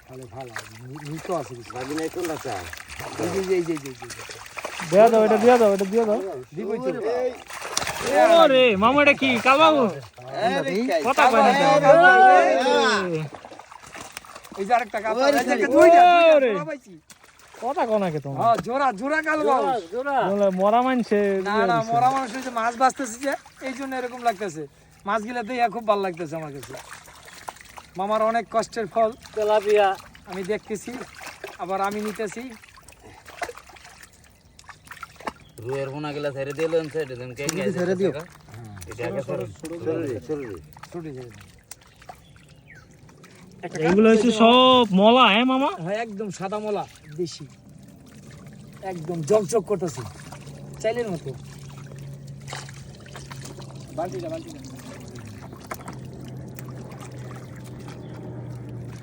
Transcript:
তাহলে ভালো নিতো আছে কিছু ভাবি নাই কোনটা চা এই যে দিয়া দাও এটা দিয়া দাও দিবই তো ওরে মামা এটা কি কালবাবু কথা কয় না কেন? এই যে আরেকটা কাল দুইটা ওরে। পাইছি কথা কয় না কে তোমার হ্যাঁ জোড়া কাল বাবু বলে মরা মানছে না মরা মানুষ যে মাছ বাঁচতেছে যে এই জন্য এরকম লাগতেছে মাছগুলা দেখে খুব ভালো লাগতেছে আমার কাছে মামার অনেক কষ্টের ফল তেলাপিয়া আমি দেখতেছি আবার আমি নিতেছি রুয়ের বোনা গেলা ছেড়ে দিলেন ছেড়ে দেন কে কে ছেড়ে দিও এটা আগে ছেড়ে ছুটি ছেড়ে দাও। এগুলো হচ্ছে সব মলা হ্যাঁ মামা হ্যাঁ একদম সাদা মলা দেশি একদম জকজক করতেছে চাইলের মতো বালতিটা